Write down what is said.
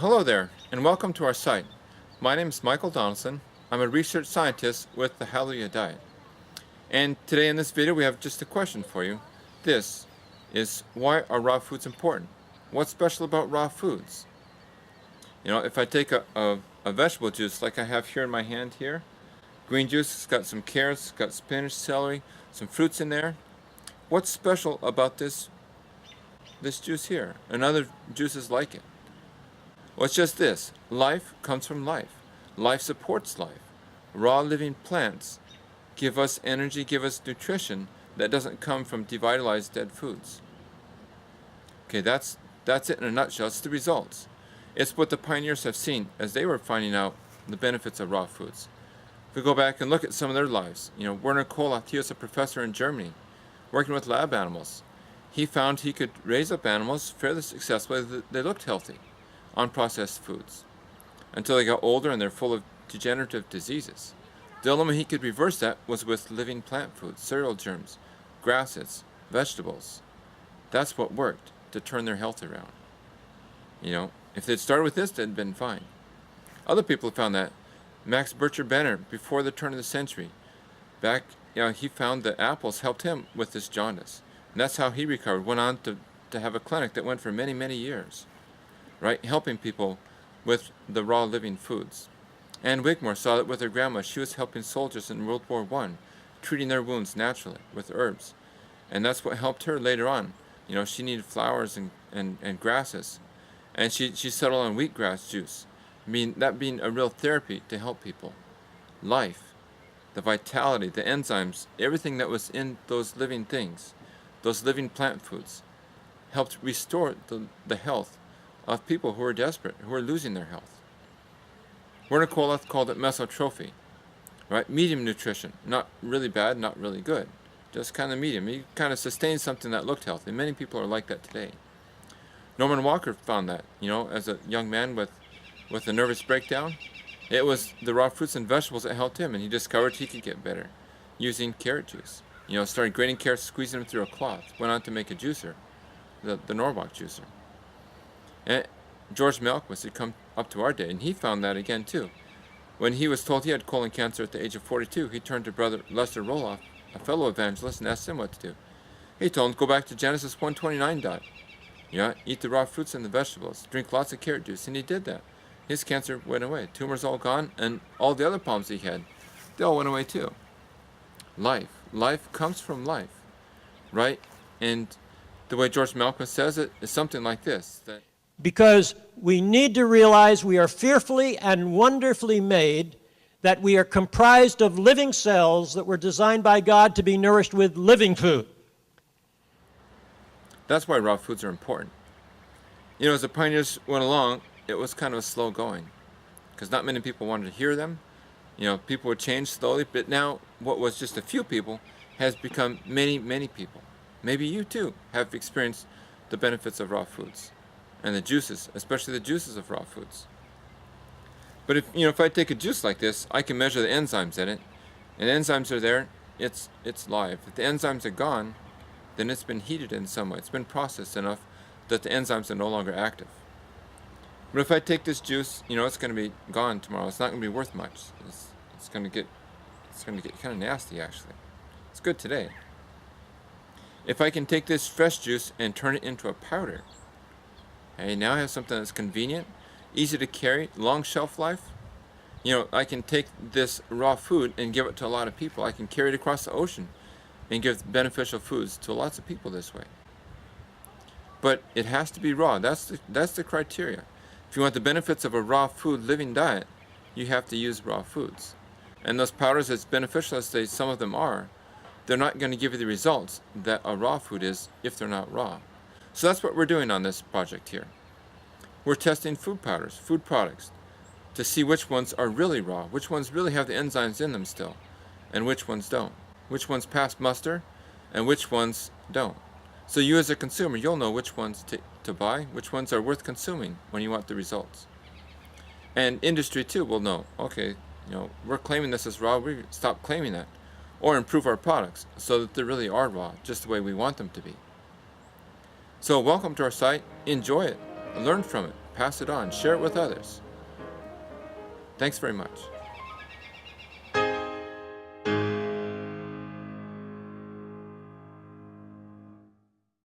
Hello there, and welcome to our site. My name is Michael Donaldson. I'm a research scientist with the Hallelujah Diet. And today in this video we have just a question for you. This is, why are raw foods important? What's special about raw foods? You know, if I take a vegetable juice like I have here in my hand here, green juice, it's got some carrots, it's got spinach, celery, some fruits in there. What's special about this juice here and other juices like it? Well, it's just this. Life comes from life. Life supports life. Raw living plants give us energy, give us nutrition that doesn't come from devitalized dead foods. Okay, that's it in a nutshell. It's the results. It's what the pioneers have seen as they were finding out the benefits of raw foods. If we go back and look at some of their lives, Werner Koloth, he was a professor in Germany working with lab animals. He found he could raise up animals fairly successfully. They looked healthy on processed foods until they got older and they're full of degenerative diseases. The only way he could reverse that was with living plant foods, cereal germs, grasses, vegetables. That's what worked to turn their health around. If they'd started with this, they'd been fine. Other people have found that. Max Bircher-Benner, before the turn of the century, he found that apples helped him with this jaundice. And that's how he recovered, went on to have a clinic that went for many, many years. Right, helping people with the raw living foods. Anne Wigmore saw that with her grandma. She was helping soldiers in World War I, treating their wounds naturally with herbs. And that's what helped her later on. She needed flowers and grasses. And she settled on wheatgrass juice, that being a real therapy to help people. Life, the vitality, the enzymes, everything that was in those living things, those living plant foods, helped restore the health of people who are desperate, who are losing their health. Werner Koloth called it mesotrophy, right? Medium nutrition, not really bad, not really good, just kind of medium. He kind of sustained something that looked healthy. Many people are like that today. Norman Walker found that, as a young man with a nervous breakdown, it was the raw fruits and vegetables that helped him, and he discovered he could get better using carrot juice. Started grating carrots, squeezing them through a cloth, went on to make a juicer, the Norwalk juicer. And George Malkmus had come up to our day, and he found that again too. When he was told he had colon cancer at the age of 42, he turned to Brother Lester Roloff, a fellow evangelist, and asked him what to do. He told him, go back to Genesis 1:29 diet. Eat the raw fruits and the vegetables, drink lots of carrot juice, and he did that. His cancer went away. Tumors all gone, and all the other problems he had, they all went away too. Life comes from life, right? And the way George Malkmus says it is something like this, that because we need to realize we are fearfully and wonderfully made, that we are comprised of living cells that were designed by God to be nourished with living food. That's why raw foods are important. As the pioneers went along, it was kind of slow going, because not many people wanted to hear them. People would change slowly, but now what was just a few people has become many, many people. Maybe you too have experienced the benefits of raw foods. And the juices, especially the juices of raw foods. But if I take a juice like this, I can measure the enzymes in it, and enzymes are there. It's live. If the enzymes are gone, then it's been heated in some way. It's been processed enough that the enzymes are no longer active. But if I take this juice, it's going to be gone tomorrow. It's not going to be worth much. It's going to get kind of nasty actually. It's good today. If I can take this fresh juice and turn it into a powder. Hey, now I have something that's convenient, easy to carry, long shelf life. I can take this raw food and give it to a lot of people. I can carry it across the ocean and give beneficial foods to lots of people this way. But it has to be raw. That's the criteria. If you want the benefits of a raw food living diet, you have to use raw foods. And those powders, as beneficial as some of them are, they're not going to give you the results that a raw food is if they're not raw. So that's what we're doing on this project here. We're testing food powders, food products, to see which ones are really raw, which ones really have the enzymes in them still, and which ones don't. Which ones pass muster, and which ones don't. So you as a consumer, you'll know which ones to buy, which ones are worth consuming when you want the results. And industry too will know, okay, we're claiming this as raw, we stop claiming that. Or improve our products so that they really are raw, just the way we want them to be. So welcome to our site, enjoy it, learn from it, pass it on, share it with others. Thanks very much.